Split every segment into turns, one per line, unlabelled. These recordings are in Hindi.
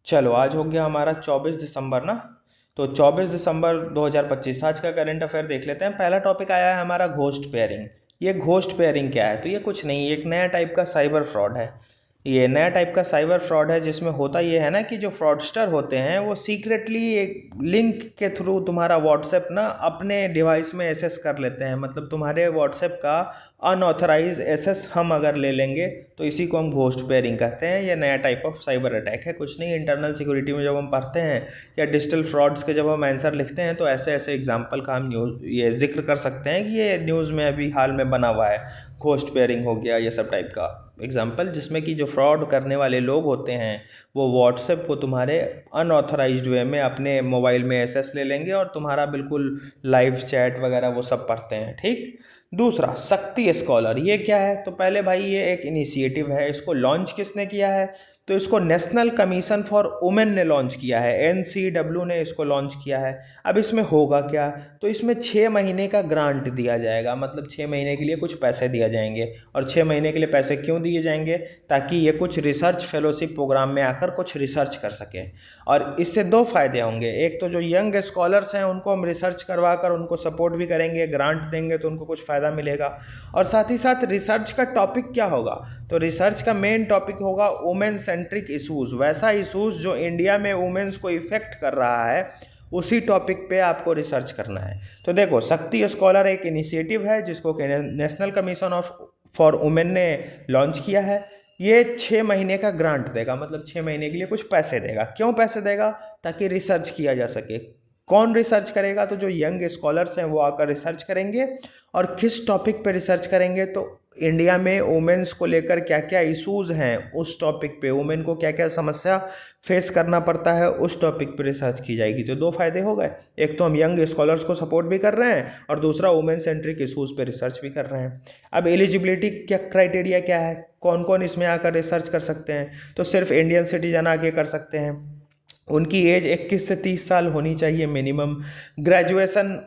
चलो आज हो गया हमारा 24 दिसंबर ना। तो 24 दिसंबर 2025 आज का करंट अफेयर देख लेते हैं। पहला टॉपिक आया है हमारा घोस्ट पेयरिंग। ये घोस्ट पेयरिंग क्या है? तो ये कुछ नहीं, एक नया टाइप का साइबर फ्रॉड है। ये नया टाइप का साइबर फ्रॉड है जिसमें होता ये है ना कि जो फ्रॉडस्टर होते हैं वो सीक्रेटली एक लिंक के थ्रू तुम्हारा व्हाट्सएप ना अपने डिवाइस में एक्सेस कर लेते हैं। मतलब तुम्हारे व्हाट्सएप का अनऑथराइज एक्सेस हम अगर ले लेंगे तो इसी को हम घोस्ट पेयरिंग कहते हैं। ये नया टाइप ऑफ साइबर अटैक है, कुछ नहीं। इंटरनल सिक्योरिटी में जब हम पढ़ते हैं या डिजिटल फ्रॉड्स के जब हम आंसर लिखते हैं तो ऐसे ऐसे एग्जाम्पल का हम न्यूज़ ये जिक्र कर सकते हैं कि ये न्यूज़ में अभी हाल में बना हुआ है। घोस्ट पेयरिंग हो गया ये सब टाइप का एग्जाम्पल, जिसमें कि जो फ्रॉड करने वाले लोग होते हैं वो व्हाट्सएप को तुम्हारे अनऑथराइज्ड वे में अपने मोबाइल में एक्सेस ले लेंगे और तुम्हारा बिल्कुल लाइव चैट वगैरह वो सब पढ़ते हैं। ठीक। दूसरा, शक्ति स्कॉलर, ये क्या है? तो पहले भाई ये एक इनिशिएटिव है। इसको लॉन्च किसने किया है? तो इसको नेशनल कमीशन फॉर वुमेन ने लॉन्च किया है, NCW ने इसको लॉन्च किया है। अब इसमें होगा क्या? तो इसमें 6 महीने का ग्रांट दिया जाएगा, मतलब 6 महीने के लिए कुछ पैसे दिए जाएंगे। और 6 महीने के लिए पैसे क्यों दिए जाएंगे? ताकि ये कुछ रिसर्च फेलोशिप प्रोग्राम में आकर कुछ रिसर्च कर सके। और इससे दो फायदे होंगे। एक तो जो यंग स्कॉलर्स हैं उनको हम रिसर्च करवा कर उनको सपोर्ट भी करेंगे, ग्रांट देंगे तो उनको कुछ फ़ायदा मिलेगा। और साथ ही साथ रिसर्च का टॉपिक क्या होगा? तो रिसर्च का मेन टॉपिक होगा वुमेन सेंट्रिक इशूज़। वैसा इशूज़ जो इंडिया में वुमेन्स को इफ़ेक्ट कर रहा है उसी टॉपिक पे आपको रिसर्च करना है। तो देखो, शक्ति स्कॉलर एक इनिशिएटिव है जिसको national commission of for women ने लॉन्च किया है। ये 6 महीने का ग्रांट देगा, मतलब 6 महीने के लिए कुछ पैसे देगा। क्यों पैसे देगा? ताकि रिसर्च किया जा सके। कौन रिसर्च करेगा? तो जो यंग स्कॉलर्स हैं वो आकर रिसर्च करेंगे। और किस टॉपिक पे रिसर्च करेंगे? तो इंडिया में वुमेन्स को लेकर क्या क्या इश्यूज़ हैं उस टॉपिक पे, वुमेन को क्या क्या समस्या फेस करना पड़ता है उस टॉपिक पे रिसर्च की जाएगी। तो दो फायदे हो गए, एक तो हम यंग स्कॉलर्स को सपोर्ट भी कर रहे हैं और दूसरा वुमेन सेंट्रिक इशूज़ पे रिसर्च भी कर रहे हैं। अब एलिजिबिलिटी क्या क्राइटेरिया क्या है? कौन कौन इसमें आकर रिसर्च कर सकते हैं? तो सिर्फ इंडियन सिटीजन आके कर सकते हैं। उनकी एज 21 से 30 साल होनी चाहिए मिनिमम। ग्रेजुएशन,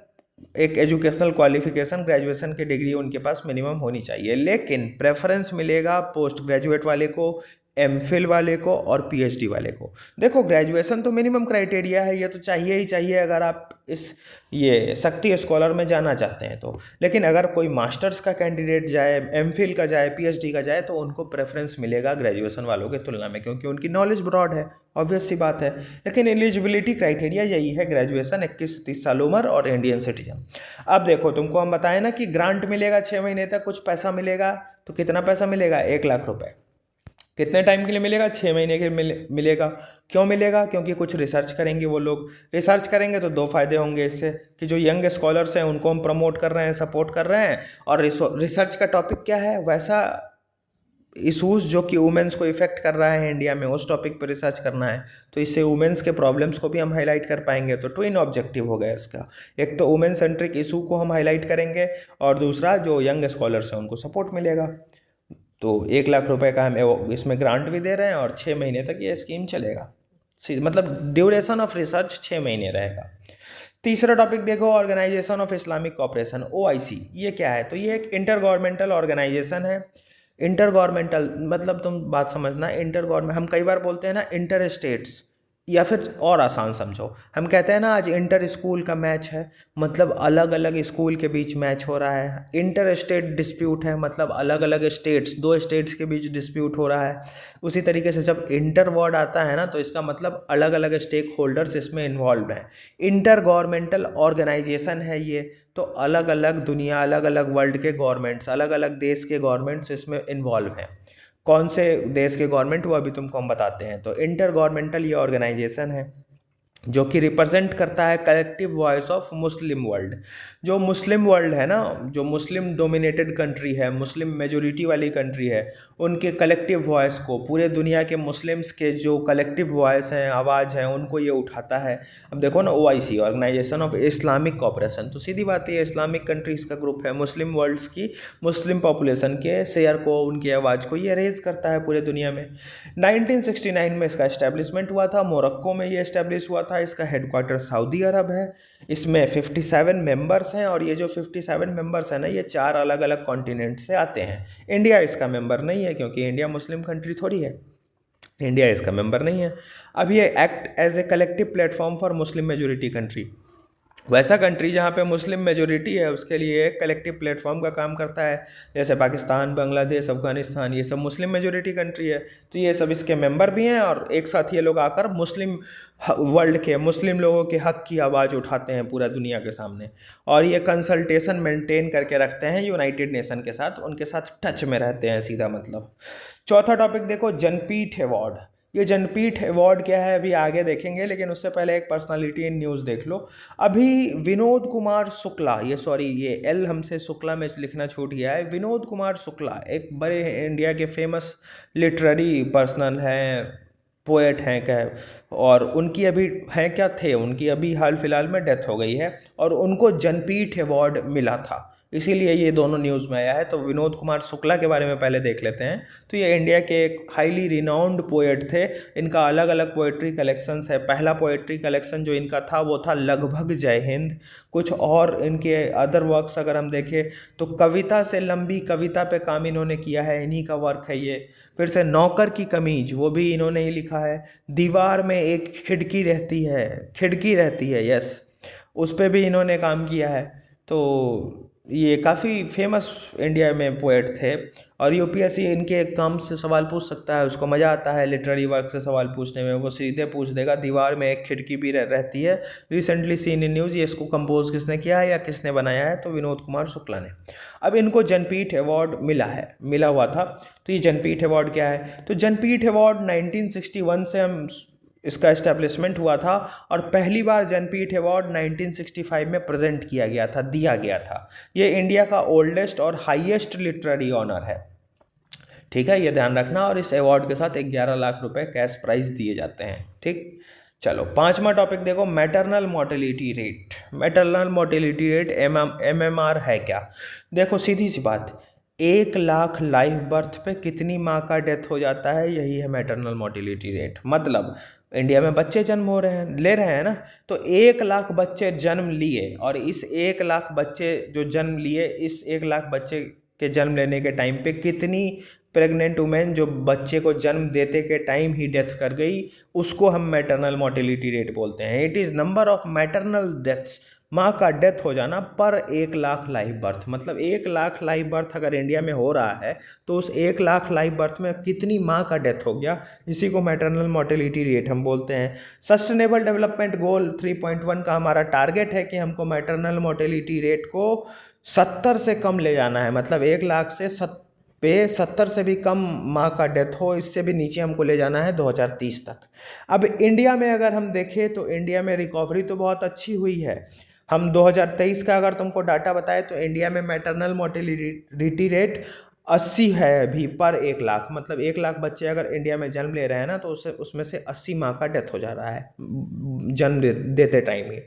एक एजुकेशनल क्वालिफिकेशन, ग्रेजुएशन की डिग्री उनके पास मिनिमम होनी चाहिए। लेकिन प्रेफरेंस मिलेगा पोस्ट ग्रेजुएट वाले को, एमफिल वाले को और पीएचडी वाले को। देखो, ग्रेजुएशन तो मिनिमम क्राइटेरिया है, ये तो चाहिए ही चाहिए अगर आप इस ये शक्ति स्कॉलर में जाना चाहते हैं तो। लेकिन अगर कोई मास्टर्स का कैंडिडेट जाए, एमफिल का जाए, पीएचडी का जाए तो उनको प्रेफरेंस मिलेगा ग्रेजुएशन वालों के तुलना में, क्योंकि उनकी नॉलेज ब्रॉड है। ऑब्वियस सी बात है। लेकिन एलिजिबिलिटी क्राइटेरिया यही है, ग्रेजुएशन, 21 से 30 साल उम्र और इंडियन सिटीजन। अब देखो, तुमको हम बताएं ना कि ग्रांट मिलेगा 6 महीने तक, कुछ पैसा मिलेगा। तो कितना पैसा मिलेगा? 1 लाख रुपए। कितने टाइम के लिए मिलेगा? 6 महीने के मिलेगा। क्यों मिलेगा? क्योंकि कुछ रिसर्च करेंगे वो लोग। रिसर्च करेंगे तो दो फायदे होंगे इससे, कि जो यंग स्कॉलर्स हैं उनको हम प्रमोट कर रहे हैं, सपोर्ट कर रहे हैं। और रिसर्च का टॉपिक क्या है? वैसा इशूज़ जो कि वुमेन्स को इफेक्ट कर रहा है इंडिया में, उस टॉपिक पर रिसर्च करना है। तो इससे वुमेन्स के प्रॉब्लम्स को भी हम हाईलाइट कर पाएंगे। तो ट्विन ऑब्जेक्टिव हो गया इसका। एक तो वुमेन सेंट्रिक इशू को हम हाईलाइट करेंगे और दूसरा जो यंग स्कॉलर्स हैं उनको सपोर्ट मिलेगा। तो 1 लाख रुपए का हम इसमें ग्रांट भी दे रहे हैं और 6 महीने तक ये स्कीम चलेगा। मतलब ड्यूरेशन ऑफ रिसर्च 6 महीने रहेगा। तीसरा टॉपिक देखो, organisation of Islamic cooperation, OIC। ये क्या है? तो ये एक इंटर गवर्नमेंटल ऑर्गेनाइजेशन है। इंटर गवर्नमेंटल मतलब तुम बात समझना, इंटर गवर्नमेंट हम कई बार बोलते हैं ना इंटर स्टेट्स, या फिर और आसान समझो, हम कहते हैं ना आज इंटर स्कूल का मैच है, मतलब अलग अलग स्कूल के बीच मैच हो रहा है। इंटर स्टेट डिस्प्यूट है, मतलब अलग अलग स्टेट्स, दो स्टेट्स के बीच डिस्प्यूट हो रहा है। उसी तरीके से जब इंटर वर्ड आता है ना तो इसका मतलब अलग अलग स्टेक होल्डर्स इसमें इन्वॉल्व हैं। इंटर गवर्नमेंटल ऑर्गेनाइजेशन है ये। तो अलग अलग दुनिया, अलग अलग वर्ल्ड के गवर्नमेंट्स, अलग अलग देश के गवर्नमेंट्स इसमें इन्वॉल्व हैं। कौन से देश के गवर्नमेंट, वो अभी तुमको हम बताते हैं। तो इंटर गवर्नमेंटल ये ऑर्गेनाइजेशन है जो कि रिप्रेजेंट करता है collective voice of Muslim world. जो मुस्लिम वर्ल्ड है ना, जो मुस्लिम डोमिनेटेड कंट्री है, मुस्लिम मेजोरिटी वाली कंट्री है, उनके कलेक्टिव वॉइस को, पूरे दुनिया के मुस्लिम्स के जो कलेक्टिव वॉइस हैं, आवाज़ है, उनको ये उठाता है। अब देखो ना, OIC, organisation of Islamic cooperation, तो सीधी बात है इस्लामिक कंट्रीज़ का ग्रुप है। मुस्लिम वर्ल्ड्स की, मुस्लिम पॉपुलेशन के शेयर को, उनकी आवाज़ को ये रेज करता है पूरे दुनिया में। 1969 में इसका इस्टेब्लिशमेंट हुआ था, मोरक्को में ये इस्टेब्लिश हुआ था। इसका हेडक्वार्टर सऊदी अरब है। इसमें 57 मेंबर्स हैं और ये जो 57 मेंबर्स हैं ना, ये 4 अलग अलग कॉन्टिनेंट से आते हैं। इंडिया इसका मेंबर नहीं है क्योंकि इंडिया मुस्लिम कंट्री थोड़ी है। इंडिया इसका मेंबर नहीं है। अब ये act as a collective platform for Muslim majority country, वैसा कंट्री जहाँ पे मुस्लिम मेजोरिटी है उसके लिए एक कलेक्टिव प्लेटफॉर्म का काम करता है। जैसे पाकिस्तान, बांग्लादेश, अफगानिस्तान, ये सब मुस्लिम मेजोरिटी कंट्री है, तो ये सब इसके मेंबर भी हैं और एक साथ ये लोग आकर मुस्लिम वर्ल्ड के मुस्लिम लोगों के हक की आवाज़ उठाते हैं पूरा दुनिया के सामने। और ये कंसल्टेशन मेंटेन करके रखते हैं यूनाइटेड नेशन के साथ, उनके साथ टच में रहते हैं सीधा मतलब। चौथा टॉपिक देखो, जनपीठ अवार्ड। ये जनपीठ अवार्ड क्या है अभी आगे देखेंगे, लेकिन उससे पहले एक पर्सनालिटी इन न्यूज़ देख लो। अभी विनोद कुमार शुक्ला, ये सॉरी ये एल हमसे शुक्ला में लिखना छूट गया है, विनोद कुमार शुक्ला एक बड़े इंडिया के फेमस लिटरेरी पर्सनल हैं, पोएट हैं क्या, और उनकी अभी हैं क्या थे, उनकी अभी हाल फिलहाल में डेथ हो गई है और उनको जनपीठ अवार्ड मिला था, इसीलिए ये दोनों न्यूज़ में आया है। तो विनोद कुमार शुक्ला के बारे में पहले देख लेते हैं। तो ये इंडिया के एक हाईली रिनाउंड पोएट थे, इनका अलग अलग पोएट्री कलेक्शंस है। पहला पोएट्री कलेक्शन जो इनका था वो था लगभग जय हिंद। कुछ और इनके अदर वर्क्स अगर हम देखें तो कविता से लंबी कविता पे काम इन्होंने किया है, इन्हीं का वर्क है ये। फिर से नौकर की कमीज, वो भी इन्होंने ही लिखा है। दीवार में एक खिड़की रहती है, खिड़की रहती है, यस, उस पर भी इन्होंने काम किया है। तो ये काफ़ी फेमस इंडिया में पोएट थे और यूपीएससी इनके काम से सवाल पूछ सकता है, उसको मज़ा आता है लिटरेरी वर्क से सवाल पूछने में, वो सीधे पूछ देगा। दीवार में एक खिड़की भी रहती है, रिसेंटली सीन इन न्यूज़, ये इसको कंपोज किसने किया है या किसने बनाया है, तो विनोद कुमार शुक्ला ने। अब इनको जनपीठ अवार्ड मिला हुआ था। तो ये जनपीठ अवार्ड क्या है, तो जनपीठ अवार्ड 1961 से हम इसका इस्टेब्लिशमेंट हुआ था और पहली बार जनपीठ अवार्ड 1965 में प्रेजेंट किया गया था, दिया गया था। ये इंडिया का ओल्डेस्ट और हाईएस्ट लिटरेरी ऑनर है, ठीक है, ये ध्यान रखना। और इस अवार्ड के साथ 11 लाख रुपए कैश प्राइज दिए जाते हैं, ठीक। चलो पांचवा टॉपिक देखो, maternal mortality rate. Maternal mortality rate MMR है क्या। देखो सीधी सी बात, 1 लाख लाइव बर्थ पे कितनी माँ का डेथ हो जाता है, यही है मैटरनल मोर्टेलिटी रेट। मतलब इंडिया में बच्चे जन्म हो रहे हैं, ले रहे हैं ना, तो 1 लाख बच्चे जन्म लिए और इस 1 लाख बच्चे जो जन्म लिए, इस 1 लाख बच्चे के जन्म लेने के टाइम पे कितनी प्रेग्नेंट वुमेन जो बच्चे को जन्म देते के टाइम ही डेथ कर गई, उसको हम मैटरनल मोर्टेलिटी रेट बोलते हैं। It is number of maternal deaths, माँ का डेथ हो जाना पर 1 लाख लाइव बर्थ। मतलब 1 लाख लाइव बर्थ अगर इंडिया में हो रहा है तो उस 1 लाख लाइव बर्थ में कितनी माँ का डेथ हो गया, इसी को मैटरनल मोर्टेलिटी रेट हम बोलते हैं। सस्टेनेबल डेवलपमेंट गोल 3.1 का हमारा टारगेट है कि हमको मैटरनल मोर्टेलिटी रेट को 70 से कम ले जाना है। मतलब 1 लाख से 70 से भी कम माँ का डेथ हो, इससे भी नीचे हमको ले जाना है 2030 तक। अब इंडिया में अगर हम देखें तो इंडिया में रिकवरी तो बहुत अच्छी हुई है। हम 2023 का अगर तुमको डाटा बताए तो इंडिया में मैटरनल मोर्टेलिटी रेट 80 है अभी पर 1 लाख। मतलब 1 लाख बच्चे अगर इंडिया में जन्म ले रहे हैं ना, तो उसमें से 80 माँ का डेथ हो जा रहा है जन्म देते टाइम ही।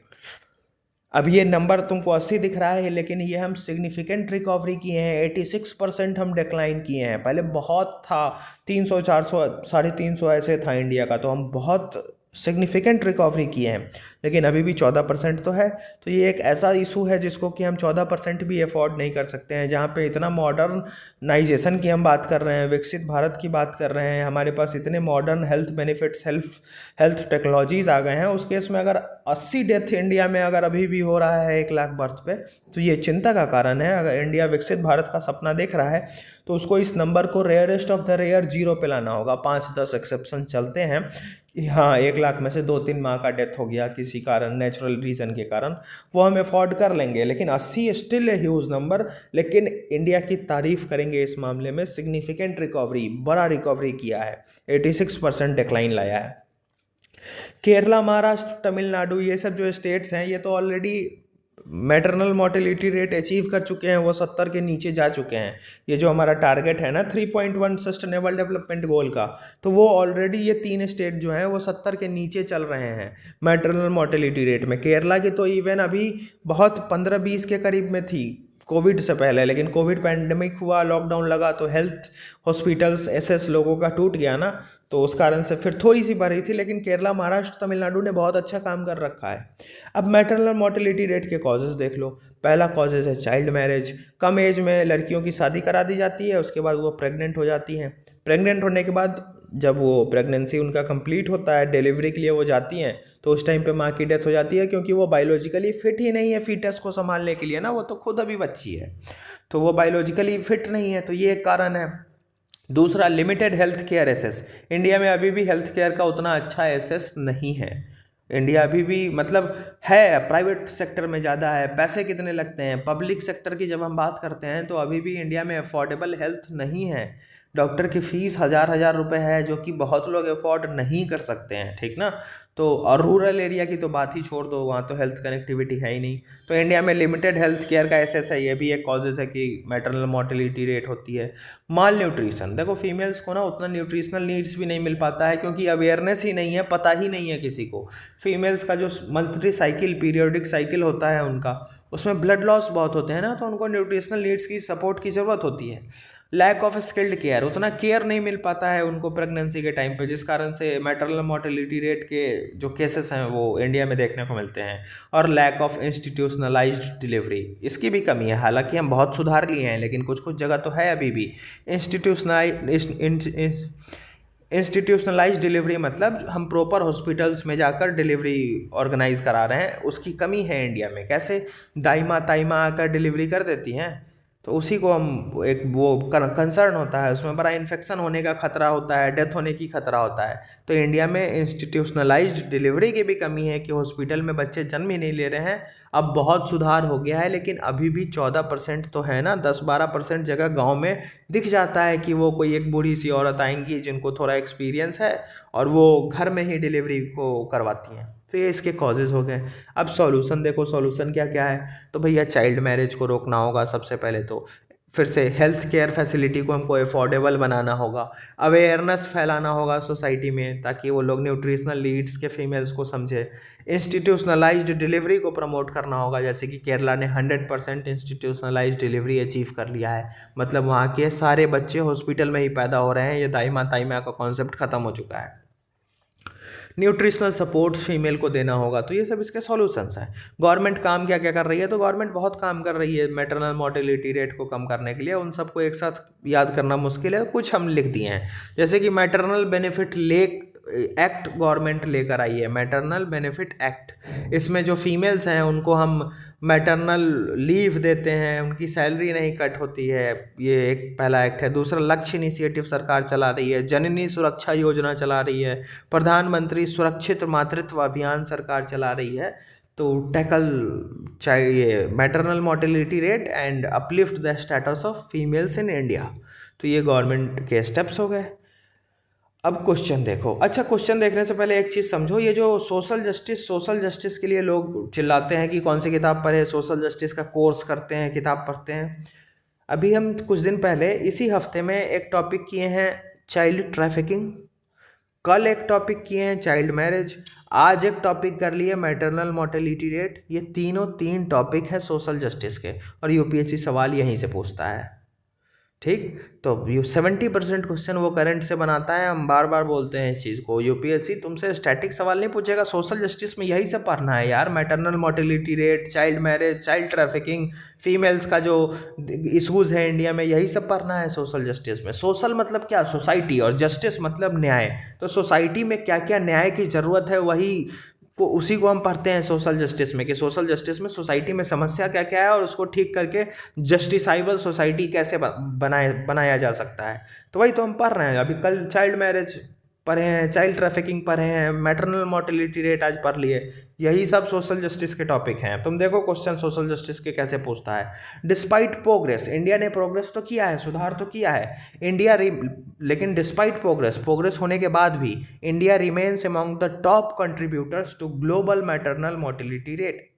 अब ये नंबर तुमको 80 दिख रहा है, लेकिन ये हम सिग्निफिकेंट रिकवरी किए हैं, 86% हम डिक्लाइन किए हैं। पहले बहुत था, 300, 400, 350 ऐसे था इंडिया का, तो हम बहुत सिग्निफिकेंट रिकवरी किए हैं, लेकिन अभी भी 14% तो है। तो ये एक ऐसा इशू है जिसको कि हम 14% भी अफोर्ड नहीं कर सकते हैं। जहाँ पे इतना मॉडर्नाइजेशन की हम बात कर रहे हैं, विकसित भारत की बात कर रहे हैं, हमारे पास इतने modern health benefits, health technologies आ गए हैं, उस केस में अगर 80 डेथ इंडिया में अगर अभी भी हो रहा है 1 लाख बर्थ पे, तो ये चिंता का कारण है। अगर इंडिया विकसित भारत का सपना देख रहा है तो उसको इस नंबर को रेयरेस्ट ऑफ द रेयर 0 पे लाना होगा। 5-10 एक्सेप्शन चलते हैं कि हाँ 1 लाख में से 2-3 माह का डेथ हो गया किसी कारण, नेचुरल रीज़न के कारण, वो हम अफोर्ड कर लेंगे। लेकिन 80 स्टिल ए ह्यूज नंबर। लेकिन इंडिया की तारीफ करेंगे इस मामले में, सिग्निफिकेंट रिकवरी, बड़ा रिकवरी किया है, 86% डिक्लाइन लाया है। केरला, महाराष्ट्र, तमिलनाडु, ये सब जो स्टेट्स हैं ये तो already maternal mortality rate achieve कर चुके हैं, वो 70 के नीचे जा चुके हैं। ये जो हमारा टारगेट है ना 3.1 सस्टेनेबल डेवलपमेंट गोल का, तो वो ऑलरेडी ये 3 स्टेट जो हैं वो 70 के नीचे चल रहे हैं मैटरनल मोर्टेलिटी रेट में। केरला की तो इवन अभी बहुत 15-20 के करीब में थी कोविड से पहले, लेकिन कोविड पैंडमिक हुआ, लॉकडाउन लगा, तो हेल्थ हॉस्पिटल्स एसेस लोगों का टूट गया ना, तो उस कारण से फिर थोड़ी सी बढ़ी थी। लेकिन केरला, महाराष्ट्र, तमिलनाडु ने बहुत अच्छा काम कर रखा है। अब मैटरनल मोर्टेलिटी रेट के कॉजेज़ देख लो। पहला कॉजेज़ है चाइल्ड मैरिज, कम एज में लड़कियों की शादी करा दी जाती है, उसके बाद वो प्रेग्नेंट हो जाती हैं। प्रेग्नेंट होने के बाद जब वो प्रेगनेंसी उनका कंप्लीट होता है, डिलीवरी के लिए वो जाती हैं, तो उस टाइम पे माँ की डेथ हो जाती है, क्योंकि वो बायोलॉजिकली फिट ही नहीं है फीटस को संभालने के लिए ना, वो तो खुद अभी बच्ची है, तो वो बायोलॉजिकली फिट नहीं है, तो ये एक कारण है। दूसरा, limited health care access. India में अभी भी हेल्थ केयर का उतना अच्छा एसेस नहीं है। इंडिया अभी भी मतलब है, प्राइवेट सेक्टर में ज़्यादा है, पैसे कितने लगते हैं। पब्लिक सेक्टर की जब हम बात करते हैं तो अभी भी इंडिया में अफोर्डेबल हेल्थ नहीं है। डॉक्टर की फ़ीस हज़ार हज़ार रुपए है, जो कि बहुत लोग अफोर्ड नहीं कर सकते हैं, ठीक ना। तो और रूरल एरिया की तो बात ही छोड़ दो, वहाँ तो हेल्थ कनेक्टिविटी है ही नहीं। तो इंडिया में लिमिटेड हेल्थ केयर का एसेस है, ये भी एक कॉजेज़ है कि मैटरनल मोर्टेलिटी रेट होती है। माल न्यूट्रिशन, देखो फीमेल्स को ना उतना न्यूट्रिशनल नीड्स भी नहीं मिल पाता है, क्योंकि अवेयरनेस ही नहीं है, पता ही नहीं है किसी को। फीमेल्स का जो मंथली साइकिल, पीरियोडिक साइकिल होता है उनका, उसमें ब्लड लॉस बहुत होते हैं ना, तो उनको न्यूट्रिशनल नीड्स की सपोर्ट की ज़रूरत होती है। लैक ऑफ स्किल्ड केयर, उतना केयर नहीं मिल पाता है उनको प्रेगनेंसी के टाइम पे, जिस कारण से मैटरनल मोर्टेलिटी रेट के जो केसेस हैं वो इंडिया में देखने को मिलते हैं। और लैक ऑफ इंस्टीट्यूशनलाइज्ड डिलीवरी, इसकी भी कमी है। हालांकि हम बहुत सुधार लिए हैं, लेकिन कुछ कुछ जगह तो है अभी भी। इंस्टीट्यूशनलाइज डिलीवरी मतलब हम प्रॉपर हॉस्पिटल्स में जाकर डिलीवरी ऑर्गेनाइज करा रहे हैं, उसकी कमी है इंडिया में। कैसे, दाई माँ ताई माँ आकर डिलीवरी कर देती हैं, तो उसी को हम एक वो कंसर्न होता है, उसमें बड़ा इन्फेक्शन होने का खतरा होता है, डेथ होने की खतरा होता है। तो इंडिया में इंस्टीट्यूशनलाइज्ड डिलीवरी की भी कमी है कि हॉस्पिटल में बच्चे जन्म ही नहीं ले रहे हैं। अब बहुत सुधार हो गया है, लेकिन अभी भी 14% तो है ना, 10-12% जगह गांव में दिख जाता है कि वो कोई एक बूढ़ी सी औरत आएंगी जिनको थोड़ा एक्सपीरियंस है, और वो घर में ही डिलीवरी को करवाती हैं। तो ये इसके कॉजेज़ हो गए। अब सॉल्यूशन देखो, सॉल्यूशन क्या क्या है। तो भैया चाइल्ड मैरिज को रोकना होगा सबसे पहले तो। फिर से हेल्थ केयर फैसिलिटी को हमको अफोर्डेबल बनाना होगा। अवेयरनेस फैलाना होगा सोसाइटी में, ताकि वो लोग न्यूट्रिशनल नीड्स के फीमेल्स को समझे। इंस्टीट्यूशनलाइज्ड डिलीवरी को प्रमोट करना होगा, जैसे कि केरला ने 100% इंस्टीट्यूशनलाइज्ड डिलीवरी अचीव कर लिया है। मतलब वहाँ के सारे बच्चे हॉस्पिटल में ही पैदा हो रहे हैं, ये दाई माँ ताई माँ का कॉन्सेप्ट खत्म हो चुका है। न्यूट्रिशनल सपोर्ट फीमेल को देना होगा। तो ये सब इसके सॉल्यूशंस हैं। गवर्नमेंट काम क्या क्या कर रही है, तो गवर्नमेंट बहुत काम कर रही है मैटरनल मोर्टेलिटी रेट को कम करने के लिए। उन सबको एक साथ याद करना मुश्किल है, कुछ हम लिख दिए हैं। जैसे कि मैटरनल बेनिफिट एक्ट गवर्नमेंट लेकर आई है, मैटरनल बेनिफिट एक्ट। इसमें जो फीमेल्स हैं उनको हम मैटरनल लीव देते हैं, उनकी सैलरी नहीं कट होती है, ये एक पहला एक्ट है। दूसरा, लक्ष्य इनिशिएटिव सरकार चला रही है, जननी सुरक्षा योजना चला रही है, प्रधानमंत्री सुरक्षित मातृत्व अभियान सरकार चला रही है। तो टैकल चाहिए maternal mortality rate and uplift the status of females in India. तो ये गवर्नमेंट के स्टेप्स हो गए। अब क्वेश्चन देखो। अच्छा, क्वेश्चन देखने से पहले एक चीज़ समझो, ये जो सोशल जस्टिस के लिए लोग चिल्लाते हैं कि कौन सी किताब पढ़े, सोशल जस्टिस का कोर्स करते हैं, किताब पढ़ते हैं। अभी हम कुछ दिन पहले इसी हफ्ते में एक टॉपिक किए हैं चाइल्ड ट्रैफिकिंग, कल एक टॉपिक किए हैं चाइल्ड मैरिज, आज एक टॉपिक कर लिए मैटरनल मोर्टेलिटी रेट। ये तीन टॉपिक हैं सोशल जस्टिस के, और यूपीएससी सवाल यहीं से पूछता है। ठीक, तो ये 70% क्वेश्चन वो करंट से बनाता है। हम बार बार बोलते हैं इस चीज़ को, यूपीएससी तुमसे स्टैटिक सवाल नहीं पूछेगा, सोशल जस्टिस में यही सब पढ़ना है यार। Maternal mortality rate, child marriage, child trafficking, females का जो इशूज़ है इंडिया में, यही सब पढ़ना है सोशल जस्टिस में। सोशल मतलब क्या, सोसाइटी, और जस्टिस मतलब न्याय। तो सोसाइटी में क्या क्या न्याय की ज़रूरत है, वही को उसी को हम पढ़ते हैं सोशल जस्टिस में, कि सोशल जस्टिस में सोसाइटी में समस्या क्या क्या है और उसको ठीक करके जस्टिसाइबल सोसाइटी कैसे बनाया जा सकता है। तो वही तो हम पढ़ रहे हैं। अभी कल चाइल्ड मैरिज पढ़े हैं, चाइल्ड ट्रैफिकिंग पढ़े हैं, मैटरनल मोर्टेलिटी रेट आज पढ़ लिए। यही सब सोशल जस्टिस के टॉपिक हैं। तुम देखो क्वेश्चन सोशल जस्टिस के कैसे पूछता है। डिस्पाइट प्रोग्रेस, इंडिया ने प्रोग्रेस तो किया है, सुधार तो किया है लेकिन डिस्पाइट प्रोग्रेस होने के बाद भी India remains among the top contributors to global maternal mortality rate.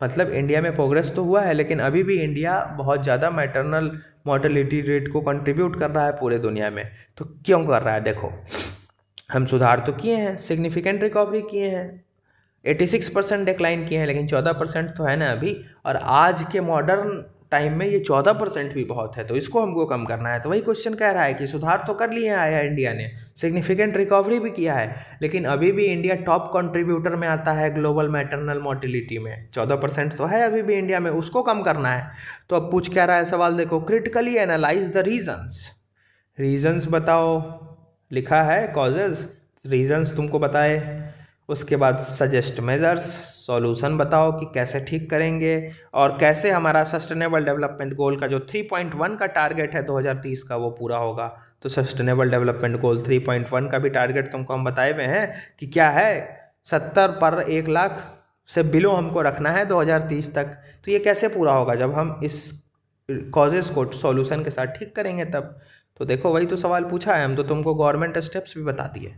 मतलब इंडिया में प्रोग्रेस तो हुआ है, लेकिन अभी भी इंडिया बहुत ज़्यादा मैटरनल मोर्टेलिटी रेट को कंट्रीब्यूट कर रहा है पूरे दुनिया में। तो क्यों कर रहा है, देखो हम सुधार तो किए हैं, सिग्निफिकेंट रिकवरी किए हैं, 86% डिक्लाइन किए हैं, लेकिन 14% तो है ना अभी। और आज के मॉडर्न टाइम में ये 14% भी बहुत है, तो इसको हमको कम करना है। तो वही क्वेश्चन कह रहा है कि सुधार तो कर लिए आया इंडिया ने, सिग्निफिकेंट रिकवरी भी किया है, लेकिन अभी भी इंडिया टॉप कंट्रीब्यूटर में आता है ग्लोबल मैटरनल मोर्टेलिटी में। 14% तो है अभी भी इंडिया में, उसको कम करना है। तो अब पूछ क्या रहा है सवाल, देखो, क्रिटिकली एनालाइज द रीजंस बताओ, लिखा है कॉजेज़, रीजंस तुमको बताए, उसके बाद सजेस्ट मेजर्स, सॉल्यूशन बताओ कि कैसे ठीक करेंगे, और कैसे हमारा सस्टेनेबल डेवलपमेंट गोल का जो 3.1 का टारगेट है 2030 का वो पूरा होगा। तो सस्टेनेबल डेवलपमेंट गोल 3.1 का भी टारगेट तुमको हम बताए हुए हैं कि क्या है, 70 पर 1 लाख से बिलो हमको रखना है 2030 तक। तो ये कैसे पूरा होगा, जब हम इस कॉजेज़ को सॉल्यूशन के साथ ठीक करेंगे तब। तो देखो वही तो सवाल पूछा है, हम तो तुमको गवर्नमेंट स्टेप्स भी बता दिए,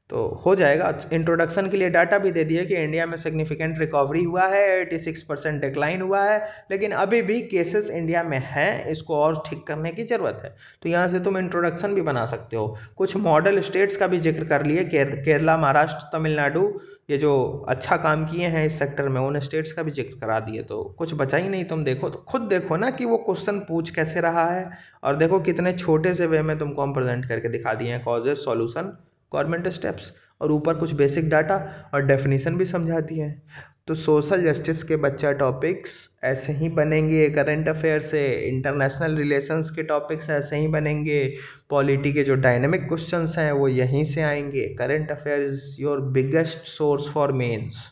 तो हो जाएगा। इंट्रोडक्शन के लिए डाटा भी दे दिए कि इंडिया में सिग्निफिकेंट रिकवरी हुआ है, 86% डिक्लाइन हुआ है, लेकिन अभी भी केसेस इंडिया में हैं, इसको और ठीक करने की ज़रूरत है। तो यहाँ से तुम इंट्रोडक्शन भी बना सकते हो। कुछ मॉडल स्टेट्स का भी जिक्र कर लिए, केरला, महाराष्ट्र, तमिलनाडु, ये जो अच्छा काम किए हैं इस सेक्टर में, उन स्टेट्स का भी जिक्र करा दिए। तो कुछ बचा ही नहीं। तुम देखो तो खुद देखो ना कि वो क्वेश्चन पूछ कैसे रहा है, और देखो कितने छोटे से वे में तुमको हम प्रेजेंट करके दिखा दिए हैं, कॉजेज, सॉल्यूशन, गवर्नमेंट स्टेप्स, और ऊपर कुछ बेसिक डाटा और डेफिनेशन भी समझा दिए हैं। तो सोशल जस्टिस के बच्चा टॉपिक्स ऐसे ही बनेंगे, करंट अफेयर से इंटरनेशनल रिलेशंस के टॉपिक्स ऐसे ही बनेंगे, पॉलिटी के जो डायनेमिक क्वेश्चंस हैं वो यहीं से आएंगे। Current affair is your biggest source for mains,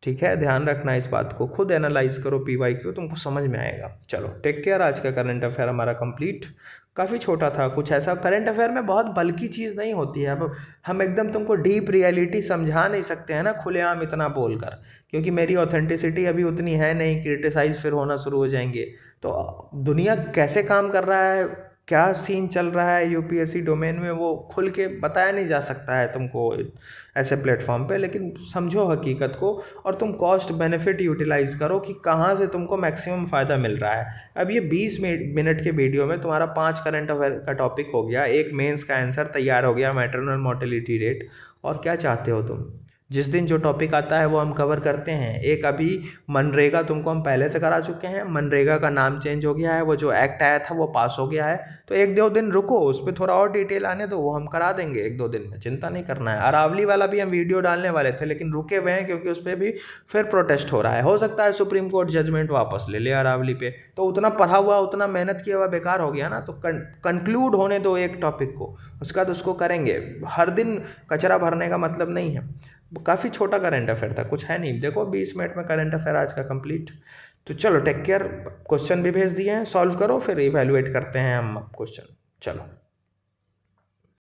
ठीक है, ध्यान रखना इस बात को, खुद एनालाइज करो PYQ, तुमको समझ में आएगा। चलो टेक केयर। आज का करंट अफेयर हमारा कंप्लीट, काफ़ी छोटा था, कुछ ऐसा करंट अफेयर में बहुत बल्कि चीज़ नहीं होती है। अब हम एकदम तुमको डीप रियलिटी समझा नहीं सकते हैं ना खुलेआम इतना बोलकर, क्योंकि मेरी ऑथेंटिसिटी अभी उतनी है नहीं, क्रिटिसाइज फिर होना शुरू हो जाएंगे। तो दुनिया कैसे काम कर रहा है, क्या सीन चल रहा है UPSC डोमेन में, वो खुल के बताया नहीं जा सकता है तुमको ऐसे प्लेटफॉर्म पे, लेकिन समझो हकीकत को और तुम कॉस्ट बेनिफिट यूटिलाइज करो कि कहाँ से तुमको मैक्सिमम फ़ायदा मिल रहा है। अब ये 20 मिनट के वीडियो में तुम्हारा 5 करंट अफेयर का टॉपिक हो गया, एक मेंस का आंसर तैयार हो गया, मैटरनल मोर्टेलिटी रेट, और क्या चाहते हो तुम। जिस दिन जो टॉपिक आता है वो हम कवर करते हैं। एक अभी मनरेगा तुमको हम पहले से करा चुके हैं, मनरेगा का नाम चेंज हो गया है, वो जो एक्ट आया था वो पास हो गया है, तो 1-2 दिन रुको, उस पर थोड़ा और डिटेल आने दो, वो हम करा देंगे 1-2 दिन में, चिंता नहीं करना है। अरावली वाला भी हम वीडियो डालने वाले थे लेकिन रुके हुए हैं क्योंकि उस पर भी फिर प्रोटेस्ट हो रहा है, हो सकता है सुप्रीम कोर्ट जजमेंट वापस ले ले अरावली पे, तो उतना पढ़ा हुआ, उतना मेहनत किया हुआ बेकार हो गया ना। तो कंक्लूड होने दो एक टॉपिक को, उसके बाद उसको करेंगे। हर दिन कचरा भरने का मतलब नहीं है। काफ़ी छोटा करंट अफेयर था, कुछ है नहीं, देखो 20 मिनट में करंट अफेयर आज का कंप्लीट। तो चलो टेक केयर। क्वेश्चन भी भेज दिए हैं, सॉल्व करो, फिर इवैल्यूएट करते हैं हम क्वेश्चन। चलो।